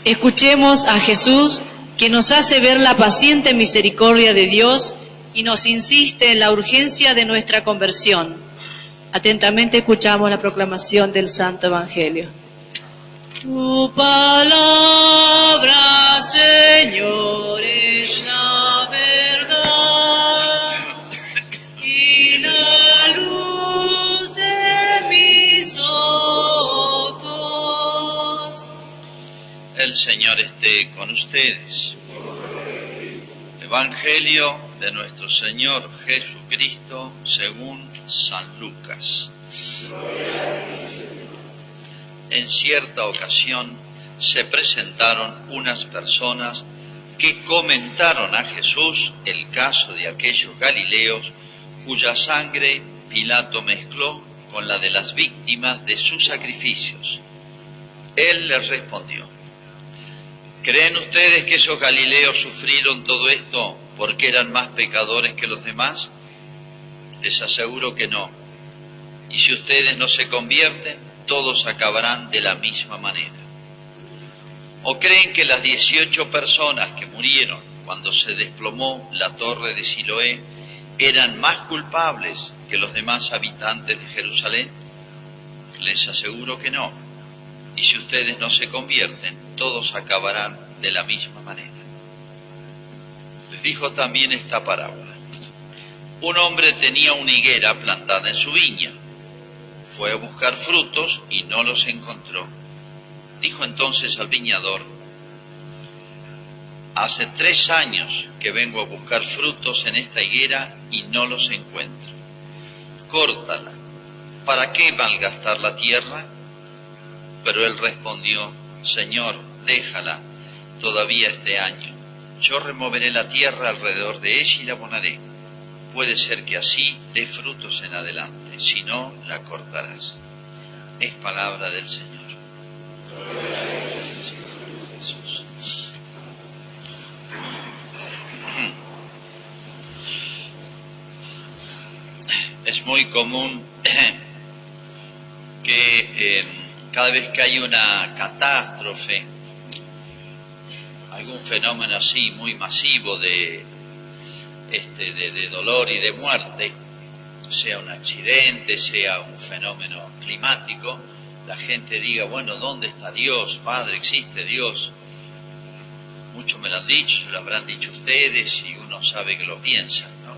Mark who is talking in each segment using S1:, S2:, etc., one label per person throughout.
S1: Escuchemos a Jesús, que nos hace ver la paciente misericordia de Dios y nos insiste en la urgencia de nuestra conversión. Atentamente escuchamos la proclamación del Santo Evangelio. Tu palabra, Señor, es la verdad y la luz de mis ojos.
S2: El Señor esté con ustedes. Evangelio de nuestro Señor Jesucristo según San Lucas. En cierta ocasión se presentaron unas personas que comentaron a Jesús el caso de aquellos galileos cuya sangre Pilato mezcló con la de las víctimas de sus sacrificios. Él les respondió: ¿creen ustedes que esos galileos sufrieron todo esto porque eran más pecadores que los demás? Les aseguro que no. Y si ustedes no se convierten, todos acabarán de la misma manera. ¿O creen que las 18 personas que murieron cuando se desplomó la torre de Siloé eran más culpables que los demás habitantes de Jerusalén? Les aseguro que no. Y si ustedes no se convierten, todos acabarán de la misma manera. Les dijo también esta parábola. Un hombre tenía una higuera plantada en su viña. Fue a buscar frutos y no los encontró. Dijo entonces al viñador: hace 3 años que vengo a buscar frutos en esta higuera y no los encuentro. Córtala. ¿Para qué malgastar la tierra? Pero él respondió: Señor, déjala todavía este año. Yo removeré la tierra alrededor de ella y la abonaré. Puede ser que así dé frutos en adelante, si no, la cortarás. Es palabra del Señor. Jesús. Es muy común que cada vez que hay una catástrofe, algún fenómeno así muy masivo de dolor y de muerte, sea un accidente, sea un fenómeno climático, la gente diga: bueno, ¿dónde está Dios? Padre, ¿existe Dios? Muchos me lo han dicho, se lo habrán dicho ustedes y uno sabe que lo piensan, ¿no?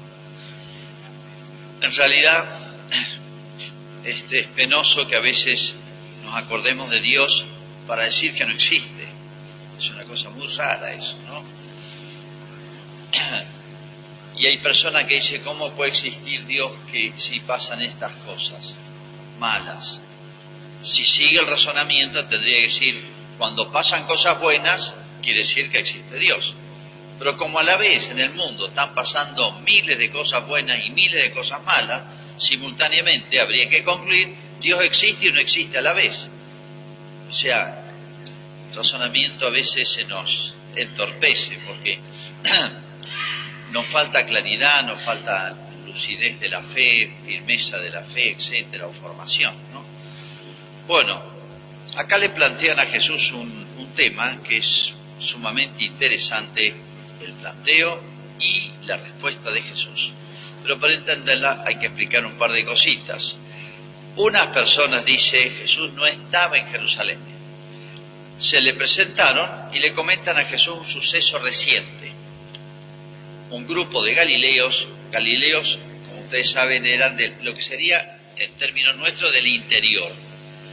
S2: En realidad, es penoso que a veces nos acordemos de Dios para decir que no existe. Es una cosa muy rara eso, ¿no? Y hay personas que dicen: ¿cómo puede existir Dios que si pasan estas cosas malas? Si sigue el razonamiento, tendría que decir: cuando pasan cosas buenas, quiere decir que existe Dios. Pero como a la vez en el mundo están pasando miles de cosas buenas y miles de cosas malas, simultáneamente habría que concluir: Dios existe y no existe a la vez. O sea, el razonamiento a veces se nos entorpece porque nos falta claridad, nos falta lucidez de la fe, firmeza de la fe, etcétera, o formación, ¿no? Bueno, acá le plantean a Jesús un tema que es sumamente interesante, el planteo y la respuesta de Jesús. Pero para entenderla hay que explicar un par de cositas. Unas personas, dice, Jesús no estaba en Jerusalén. Se le presentaron y le comentan a Jesús un suceso reciente. Un grupo de galileos, como ustedes saben, eran de lo que sería, en términos nuestros, del interior,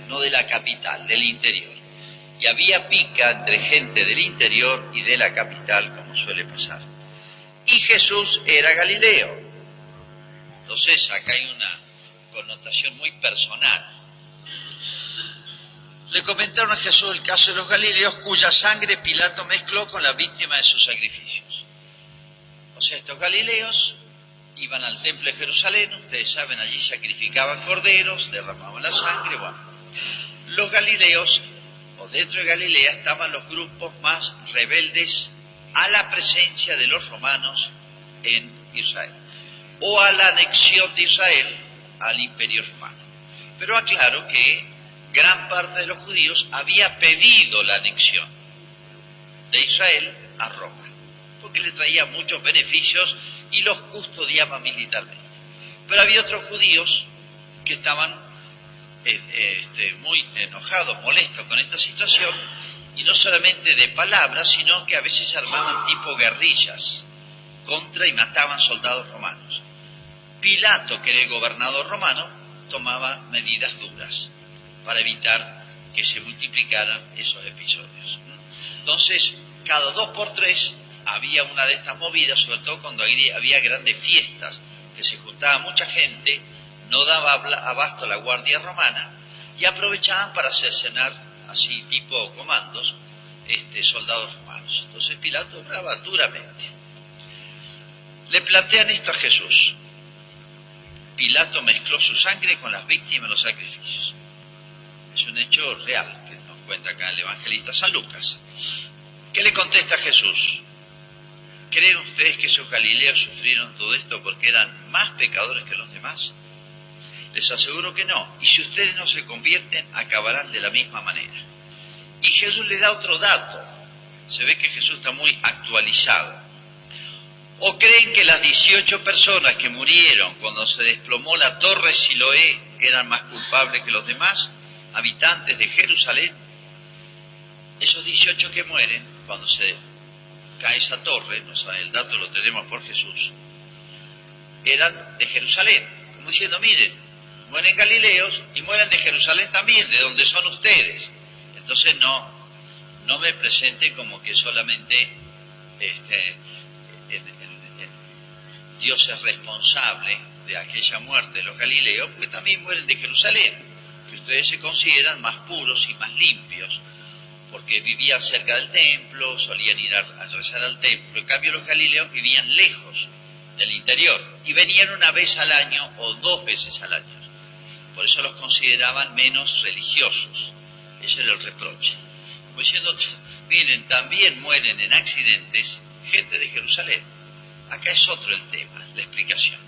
S2: no de la capital, del interior. Y había pica entre gente del interior y de la capital, como suele pasar. Y Jesús era galileo. Entonces acá hay una connotación muy personal. Le comentaron a Jesús el caso de los galileos cuya sangre Pilato mezcló con la víctima de sus sacrificios. O sea, estos galileos iban al templo de Jerusalén, ustedes saben, allí sacrificaban corderos, derramaban la sangre. Bueno, los galileos, o dentro de Galilea, estaban los grupos más rebeldes a la presencia de los romanos en Israel, o a la anexión de Israel al imperio romano. Pero aclaro que gran parte de los judíos había pedido la anexión. de Israel a Roma, porque le traía muchos beneficios y los custodiaba militarmente. Pero había otros judíos que estaban muy enojados, molestos con esta situación, y no solamente de palabras, sino que a veces se armaban tipo guerrillas contra y mataban soldados romanos. Pilato, que era el gobernador romano, tomaba medidas duras para evitar que se multiplicaran esos episodios. Entonces, cada 2 por 3 había una de estas movidas, sobre todo cuando había grandes fiestas, que se juntaba mucha gente, no daba abasto a la guardia romana, y aprovechaban para cercenar, así tipo comandos, soldados romanos. Entonces Pilato obraba duramente. Le plantean esto a Jesús. Pilato mezcló su sangre con las víctimas de los sacrificios. Es un hecho real que nos cuenta acá el evangelista San Lucas. ¿Qué le contesta Jesús? ¿Creen ustedes que esos galileos sufrieron todo esto porque eran más pecadores que los demás? Les aseguro que no. Y si ustedes no se convierten, acabarán de la misma manera. Y Jesús le da otro dato. Se ve que Jesús está muy actualizado. ¿O creen que las 18 personas que murieron cuando se desplomó la torre Siloé eran más culpables que los demás habitantes de Jerusalén? Esos 18 que mueren cuando se cae esa torre, no sabe, el dato lo tenemos por Jesús, eran de Jerusalén, como diciendo, miren, mueren galileos y mueren de Jerusalén también, de donde son ustedes. Entonces no me presenten como que solamente Dios es responsable de aquella muerte de los galileos, porque también mueren de Jerusalén, que ustedes se consideran más puros y más limpios, porque vivían cerca del templo, solían ir a rezar al templo. En cambio los galileos vivían lejos del interior y venían una vez al año o 2 veces al año. Por eso los consideraban menos religiosos. Ese era el reproche. Como diciendo, miren, también mueren en accidentes gente de Jerusalén. Acá es otro el tema, la explicación.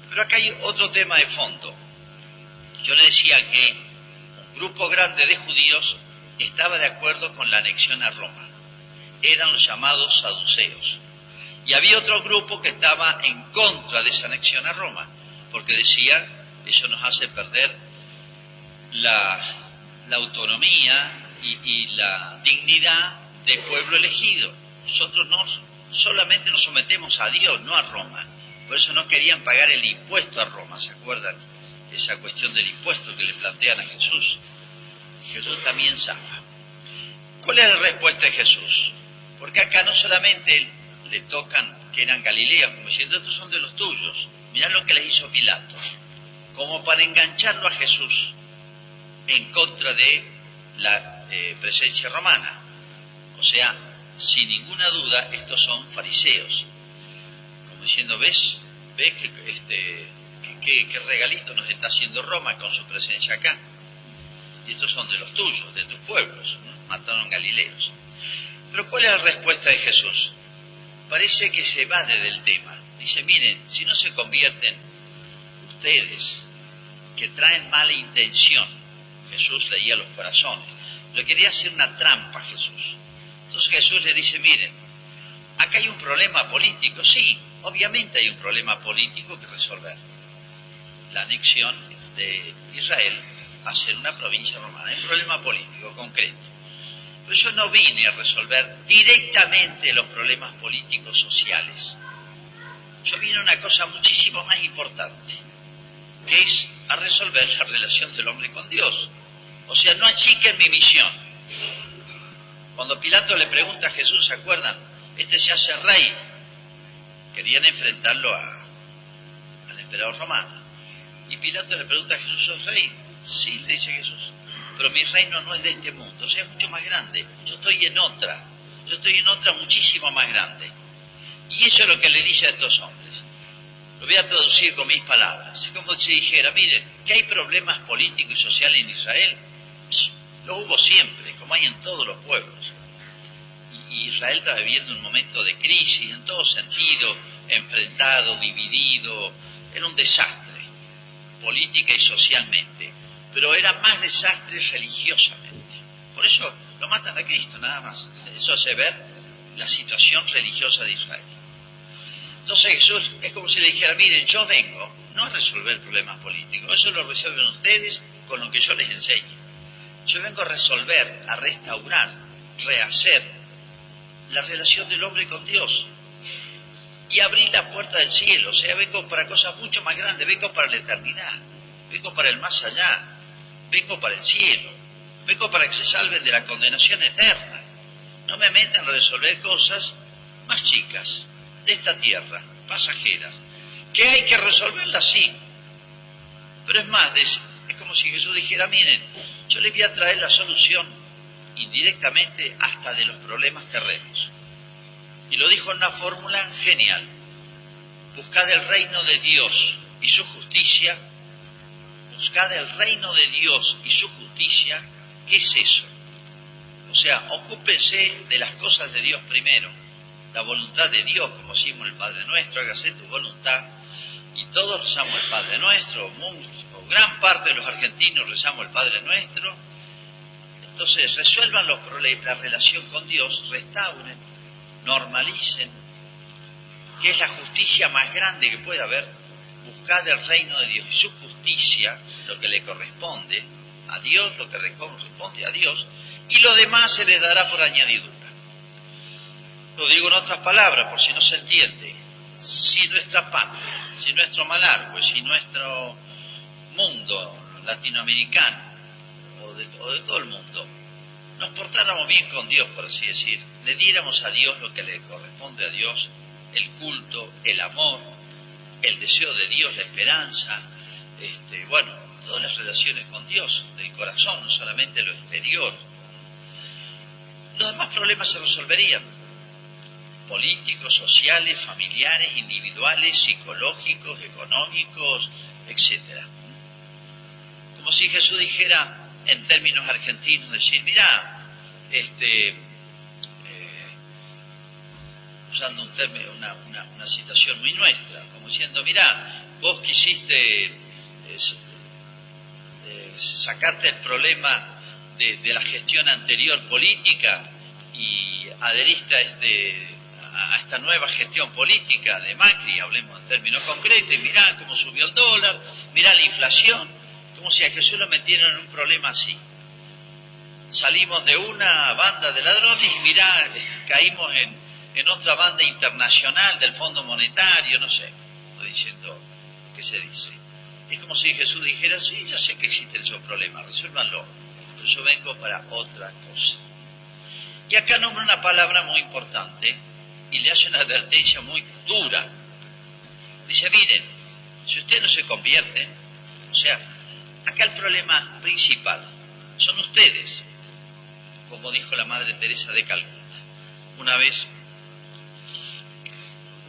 S2: Pero acá hay otro tema de fondo. Yo le decía que un grupo grande de judíos estaba de acuerdo con la anexión a Roma. Eran los llamados saduceos. Y había otro grupo que estaba en contra de esa anexión a Roma, porque decía, eso nos hace perder la autonomía y la dignidad del pueblo elegido. Nosotros solamente nos sometemos a Dios, no a Roma. Por eso no querían pagar el impuesto a Roma, ¿se acuerdan? Esa cuestión del impuesto que le plantean a Jesús. Jesús también zafa. ¿Cuál es la respuesta de Jesús? Porque acá no solamente le tocan que eran galileos, como diciendo, estos son de los tuyos. Mirá lo que les hizo Pilato. Como para engancharlo a Jesús en contra de la presencia romana. O sea, sin ninguna duda, estos son fariseos. Como diciendo, ¿ves qué regalito nos está haciendo Roma con su presencia acá? Y estos son de los tuyos, de tus pueblos, ¿no? Mataron galileos. Pero ¿cuál es la respuesta de Jesús? Parece que se evade del tema. Dice, miren, si no se convierten ustedes, que traen mala intención, Jesús leía los corazones, le quería hacer una trampa a Jesús. Entonces Jesús le dice, miren, acá hay un problema político, sí, obviamente hay un problema político que resolver. La anexión de Israel a ser una provincia romana, es un problema político concreto. Pero yo no vine a resolver directamente los problemas políticos sociales. Yo vine a una cosa muchísimo más importante, que es a resolver la relación del hombre con Dios. O sea, no achiquen mi misión. Cuando Pilato le pregunta a Jesús, ¿se acuerdan? Este se hace rey. Querían enfrentarlo al emperador romano. Y Pilato le pregunta a Jesús, ¿sos rey? Sí, le dice Jesús. Pero mi reino no es de este mundo, o sea, es mucho más grande. Yo estoy en otra muchísimo más grande. Y eso es lo que le dice a estos hombres. Lo voy a traducir con mis palabras. Es como si dijera, miren, que hay problemas políticos y sociales en Israel. Lo hubo siempre, como hay en todos los pueblos. Y Israel está viviendo un momento de crisis, en todo sentido, enfrentado, dividido. Era un desastre, política y socialmente. Pero era más desastre religiosamente. Por eso lo matan a Cristo, nada más. Eso hace ver la situación religiosa de Israel. Entonces Jesús es como si le dijera, miren, yo vengo no a resolver problemas políticos, eso lo resuelven ustedes con lo que yo les enseño. Yo vengo a resolver, a restaurar, rehacer la relación del hombre con Dios y abrir la puerta del cielo. O sea, vengo para cosas mucho más grandes, vengo para la eternidad, vengo para el más allá, vengo para el cielo, vengo para que se salven de la condenación eterna. No me metan a resolver cosas más chicas, de esta tierra, pasajeras, que hay que resolverlas, sí, pero es más, es como si Jesús dijera, miren, yo les voy a traer la solución indirectamente hasta de los problemas terrenos. Y lo dijo en una fórmula genial: buscad el reino de Dios y su justicia. Buscad el reino de Dios y su justicia. ¿Qué es eso? O sea, ocúpense de las cosas de Dios primero, la voluntad de Dios, como decimos en el Padre Nuestro, hágase tu voluntad. Y todos rezamos el Padre Nuestro, o gran parte de los argentinos rezamos el Padre Nuestro. Entonces resuelvan los problemas, la relación con Dios, restauren, normalicen, que es la justicia más grande que puede haber. Buscad el reino de Dios y su justicia, lo que le corresponde a Dios, lo que corresponde a Dios, y lo demás se les dará por añadidura. Lo digo en otras palabras, por si no se entiende. Si nuestra patria, si nuestro Malargüe, si nuestro mundo latinoamericano, o de todo el mundo, nos portáramos bien con Dios, por así decir, le diéramos a Dios lo que le corresponde a Dios, el culto, el amor, el deseo de Dios, la esperanza, todas las relaciones con Dios, del corazón, no solamente lo exterior, los demás problemas se resolverían, políticos, sociales, familiares, individuales, psicológicos, económicos, etc. Como si Jesús dijera, en términos argentinos, decir, mirá, usando un término, una situación muy nuestra, como diciendo, mirá, vos quisiste sacarte el problema de la gestión anterior política y adheriste a esta nueva gestión política de Macri, hablemos en términos concretos, y mirá cómo subió el dólar, mirá la inflación, como si a Jesús lo metieran en un problema así. Salimos de una banda de ladrones y mirá, caímos en otra banda internacional del Fondo Monetario, no sé, estoy diciendo lo que se dice. Es como si Jesús dijera, sí, yo sé que existen esos problemas, resuélvanlo, pero yo vengo para otra cosa. Y acá nombra una palabra muy importante y le hace una advertencia muy dura. Dice, miren, si ustedes no se convierten, o sea, acá el problema principal son ustedes, como dijo la Madre Teresa de Calcuta. Una vez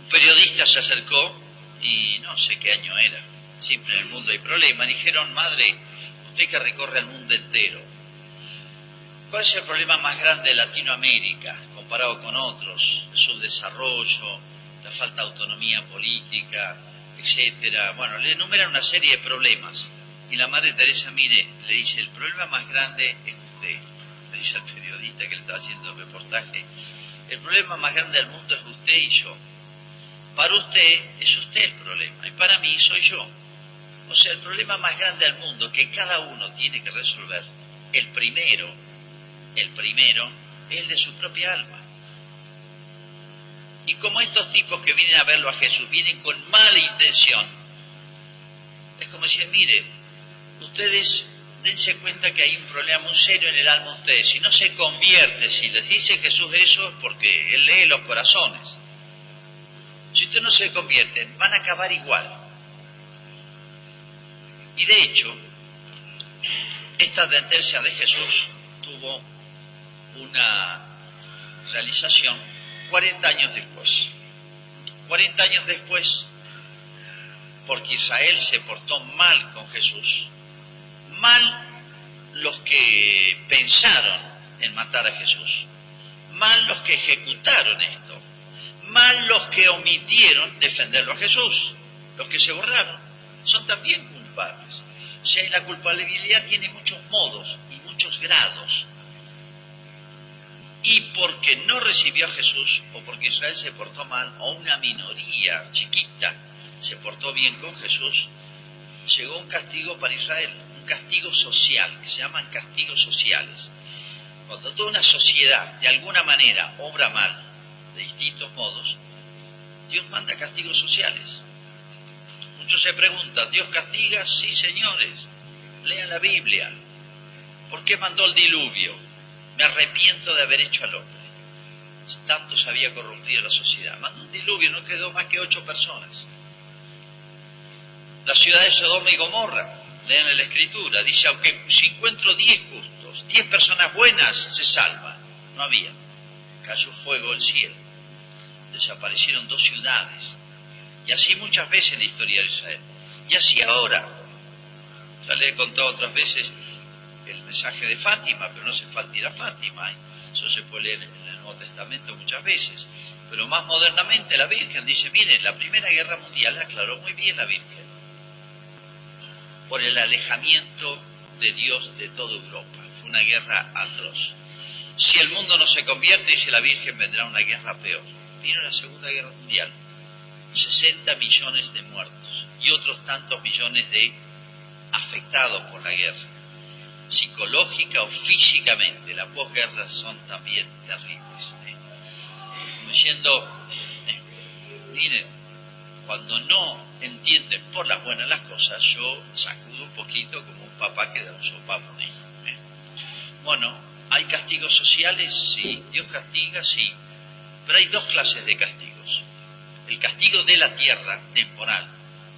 S2: un periodista se acercó y no sé qué año era, siempre en el mundo hay problemas, dijeron, madre, usted que recorre el mundo entero, ¿cuál es el problema más grande de Latinoamérica comparado con otros? El subdesarrollo, la falta de autonomía política, etcétera. Bueno, le enumeran una serie de problemas. Y la Madre Teresa, mire, le dice, el problema más grande es usted. Le dice al periodista que le estaba haciendo el reportaje, el problema más grande del mundo es usted y yo. Para usted es usted el problema, y para mí soy yo. O sea, el problema más grande del mundo que cada uno tiene que resolver, el primero es el de su propia alma. Y como estos tipos que vienen a verlo a Jesús vienen con mala intención, es como decir, mire, ustedes dense cuenta que hay un problema muy serio en el alma de ustedes. Si no se convierte, si les dice Jesús eso, es porque Él lee los corazones. Si ustedes no se convierten, van a acabar igual. Y de hecho, esta advertencia de Jesús tuvo una realización 40 años después. 40 años después, porque Israel se portó mal con Jesús. Mal los que pensaron en matar a Jesús. Mal los que ejecutaron esto. Mal los que omitieron defenderlo a Jesús. Los que se borraron son también culpables. O sea, la culpabilidad tiene muchos modos y muchos grados. Y y porque no recibió a Jesús, o porque Israel se portó mal, o una minoría chiquita se portó bien con Jesús, llegó un castigo para Israel, un castigo social, que se llaman castigos sociales. Cuando toda una sociedad de alguna manera obra mal, de distintos modos, Dios manda castigos sociales. Muchos se preguntan, ¿Dios castiga? Sí, señores, lean la Biblia. ¿Por qué mandó el diluvio? Me arrepiento de haber hecho al hombre. Tanto se había corrompido la sociedad. Mandó un diluvio, no quedó más que 8 personas. La ciudad de Sodoma y Gomorra, lean en la Escritura, dice, aunque si encuentro 10 justos, 10 personas buenas, se salvan. No había. Cayó fuego del cielo. Desaparecieron 2 ciudades. Y así muchas veces en la historia de Israel. Y así ahora. Ya le he contado otras veces el mensaje de Fátima, pero no hace falta ir a Fátima. Eso se puede leer en el Nuevo Testamento muchas veces. Pero más modernamente la Virgen dice, miren, la Primera Guerra Mundial la aclaró muy bien la Virgen. Por el alejamiento de Dios de toda Europa. Fue una guerra atroz. Si el mundo no se convierte, dice la Virgen, vendrá una guerra peor. Vino la Segunda Guerra Mundial. 60 millones de muertos y otros tantos millones de afectados por la guerra. Psicológica o físicamente, la posguerra son también terribles. Como diciendo, miren, cuando no entienden por las buenas las cosas, yo sacudo un poquito como un papá que da un sopapo a un hijo. Bueno, ¿hay castigos sociales? Sí. ¿Dios castiga? Sí. Pero hay 2 clases de castigos. El castigo de la tierra, temporal,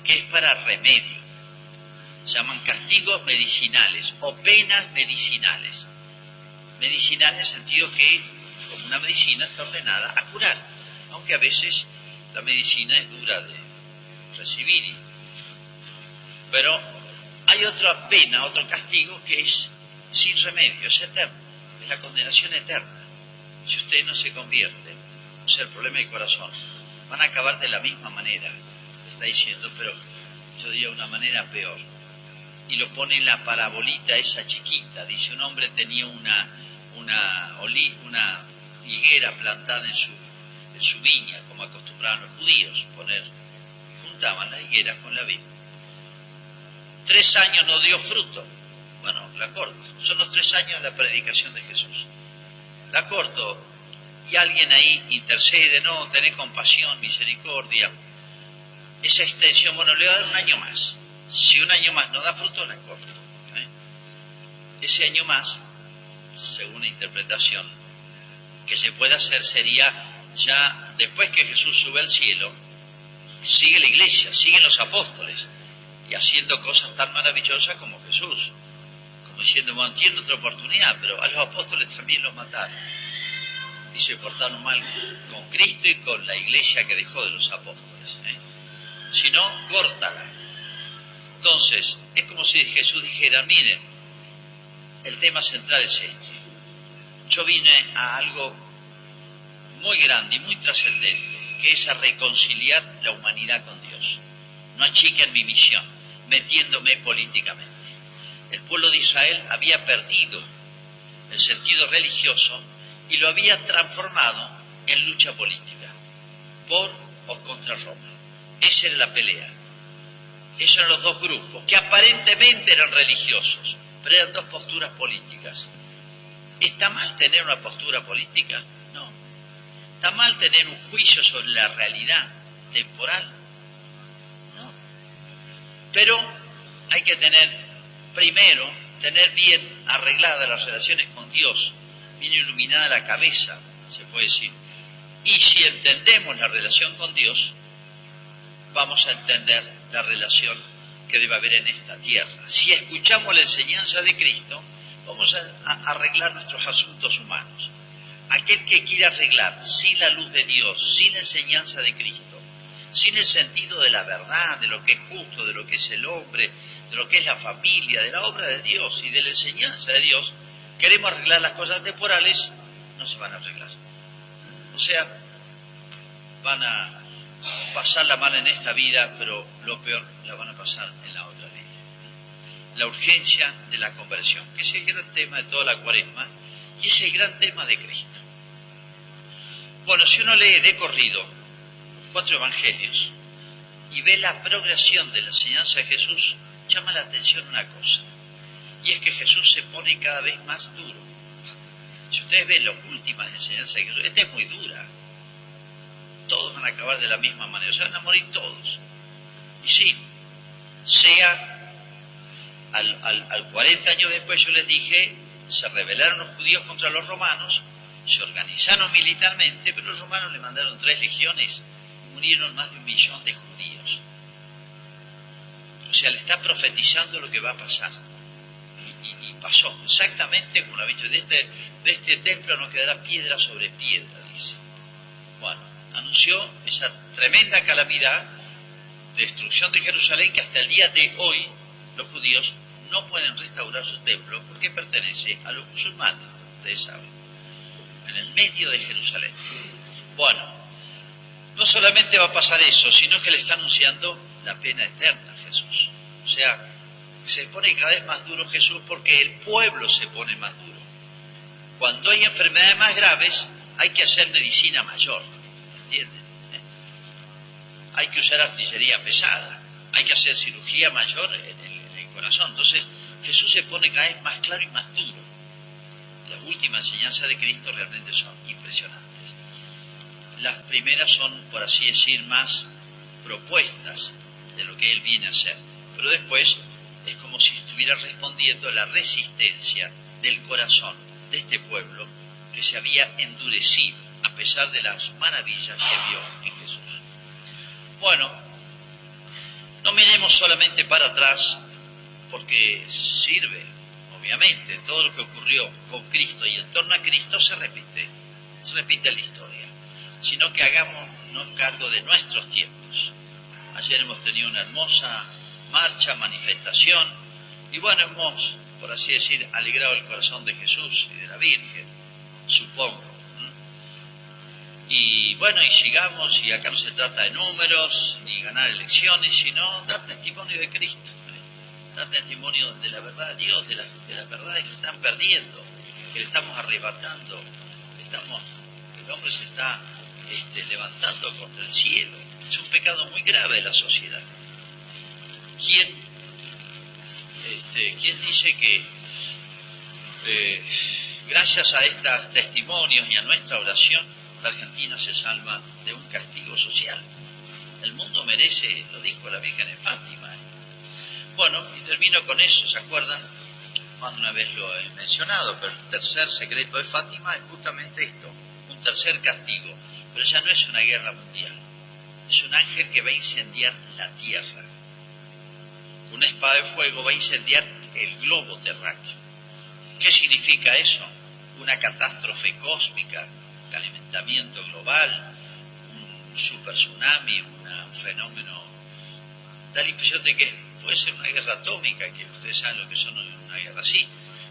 S2: que es para remedio. Se llaman castigos medicinales o penas medicinales. Medicinal en el sentido que, como una medicina, está ordenada a curar. Aunque a veces la medicina es dura de recibir. Pero hay otra pena, otro castigo que es sin remedio, es eterno. Es la condenación eterna. Si usted no se convierte, o sea, el problema del corazón, van a acabar de la misma manera, está diciendo, pero yo diría una manera peor. Y lo pone en la parabolita esa chiquita, dice, un hombre tenía una higuera plantada en su viña, como acostumbraban los judíos, juntaban la higuera con la vid. 3 años no dio fruto, bueno, la corto, son los 3 años de la predicación de Jesús. La corto, y alguien ahí intercede, no, tenés compasión, misericordia. Esa extensión, bueno, le va a dar un año más. Si un año más no da fruto, la corto. Ese año más, según la interpretación que se puede hacer, sería ya después que Jesús sube al cielo, sigue la iglesia, siguen los apóstoles, y haciendo cosas tan maravillosas como Jesús. Como diciendo, bueno, tiene otra oportunidad, pero a los apóstoles también los mataron. Y se portaron mal con Cristo y con la iglesia que dejó de los apóstoles. Si no, córtala. Entonces, es como si Jesús dijera, miren, el tema central es este. Yo vine a algo muy grande y muy trascendente, que es a reconciliar la humanidad con Dios. No achiquen mi misión, metiéndome políticamente. El pueblo de Israel había perdido el sentido religioso y lo había transformado en lucha política, por o contra Roma. Esa era la pelea. Esos eran los 2 grupos, que aparentemente eran religiosos, pero eran 2 posturas políticas. ¿Está mal tener una postura política? No. ¿Está mal tener un juicio sobre la realidad temporal? No. Pero hay que primero, tener bien arregladas las relaciones con Dios, bien iluminada la cabeza, se puede decir. Y si entendemos la relación con Dios, vamos a entender la relación que debe haber en esta tierra. Si escuchamos la enseñanza de Cristo, vamos a arreglar nuestros asuntos humanos. Aquel que quiere arreglar sin la luz de Dios, sin la enseñanza de Cristo, sin el sentido de la verdad, de lo que es justo, de lo que es el hombre, de lo que es la familia, de la obra de Dios y de la enseñanza de Dios, queremos arreglar las cosas temporales, no se van a arreglar. O sea, van a pasar la mano en esta vida, pero lo peor la van a pasar en la otra vida. La urgencia de la conversión, que es el gran tema de toda la Cuaresma y es el gran tema de Cristo. Bueno, si uno lee de corrido 4 evangelios y ve la progresión de la enseñanza de Jesús, llama la atención una cosa, y es que Jesús se pone cada vez más duro. Si ustedes ven las últimas enseñanzas de Jesús, esta es muy dura. Todos van a acabar de la misma manera, se van a morir todos. Y sí, sea al 40 años después, yo les dije, se rebelaron los judíos contra los romanos, se organizaron militarmente, pero los romanos le mandaron 3 legiones y murieron más de 1 millón de judíos. O sea, le está profetizando lo que va a pasar. Y pasó exactamente como lo ha dicho, de este templo no quedará piedra sobre piedra, dice. Bueno, anunció esa tremenda calamidad, destrucción de Jerusalén, que hasta el día de hoy los judíos no pueden restaurar su templo porque pertenece a los musulmanes, como ustedes saben, en el medio de Jerusalén. Bueno, no solamente va a pasar eso, sino que le está anunciando la pena eterna a Jesús. O sea, se pone cada vez más duro Jesús porque el pueblo se pone más duro. Cuando hay enfermedades más graves, hay que hacer medicina mayor, ¿entienden? Hay que usar artillería pesada, hay que hacer cirugía mayor en el corazón. Entonces, Jesús se pone cada vez más claro y más duro. Las últimas enseñanzas de Cristo realmente son impresionantes. Las primeras son, por así decir, más propuestas de lo que Él viene a hacer. Pero después es como si estuviera respondiendo a la resistencia del corazón de este pueblo que se había endurecido a pesar de las maravillas que vio en Jesús. Bueno, no miremos solamente para atrás, porque sirve, obviamente, todo lo que ocurrió con Cristo y en torno a Cristo se repite en la historia, sino que hagámonos cargo de nuestros tiempos. Ayer hemos tenido una hermosa marcha, manifestación, y bueno, hemos, por así decir, alegrado el corazón de Jesús y de la Virgen, supongo. Y bueno, y sigamos, y acá no se trata de números, ni ganar elecciones, sino dar testimonio de Cristo, dar testimonio de la verdad de Dios, de las verdades que están perdiendo, que le estamos arrebatando, el hombre se está levantando contra el cielo. Es un pecado muy grave de la sociedad. ¿Quién dice que gracias a estos testimonios y a nuestra oración, la Argentina se salva de un castigo social? El mundo merece, lo dijo la Virgen en Fátima. Bueno, y termino con eso, ¿se acuerdan? Más de una vez lo he mencionado, pero el tercer secreto de Fátima es justamente esto, un tercer castigo, pero ya no es una guerra mundial, es un ángel que va a incendiar la tierra. Una espada de fuego va a incendiar el globo terráqueo. ¿Qué significa eso? Una catástrofe cósmica, calentamiento global, un super tsunami, un fenómeno. Da la impresión de que puede ser una guerra atómica, que ustedes saben lo que son una guerra así.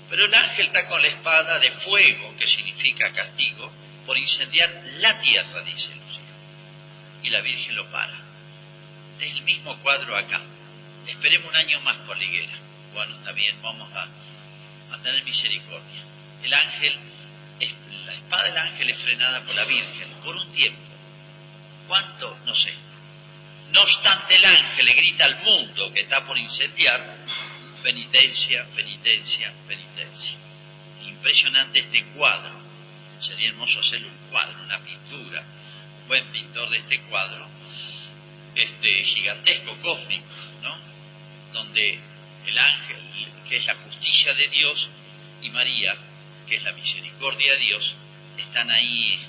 S2: Pero el ángel está con la espada de fuego, que significa castigo, por incendiar la tierra, dice Lucía. Y la Virgen lo para. Es el mismo cuadro acá. Esperemos un año más por la higuera. Bueno, está bien, vamos a tener misericordia. El ángel, la espada del ángel es frenada por la Virgen, por un tiempo. ¿Cuánto? No sé. No obstante, el ángel le grita al mundo que está por incendiar: penitencia, penitencia, penitencia. Impresionante este cuadro. Sería hermoso hacerle un cuadro, una pintura. Un buen pintor de este cuadro, gigantesco, cósmico, ¿no? Donde el ángel, que es la justicia de Dios, y María, que es la misericordia de Dios, están ahí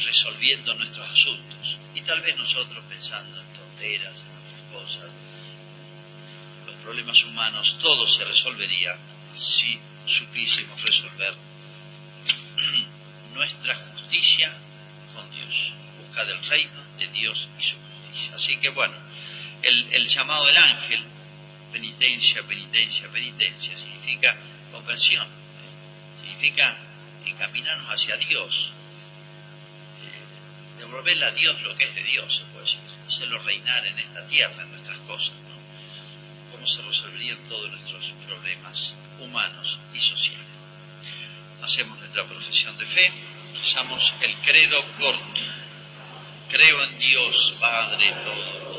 S2: resolviendo nuestros asuntos. Y tal vez nosotros pensando en tonteras, en otras cosas, los problemas humanos, todo se resolvería si supiésemos resolver nuestra justicia con Dios, buscar el reino de Dios y su justicia. Así que bueno, el llamado del ángel, penitencia, penitencia, penitencia, significa conversión, significa encaminarnos hacia Dios, devolverle a Dios lo que es de Dios, se puede decir, hacerlo reinar en esta tierra, en nuestras cosas, ¿no? Cómo se resolverían todos nuestros problemas humanos y sociales. Hacemos nuestra profesión de fe. Usamos el credo corto. Creo en Dios, Padre Todo.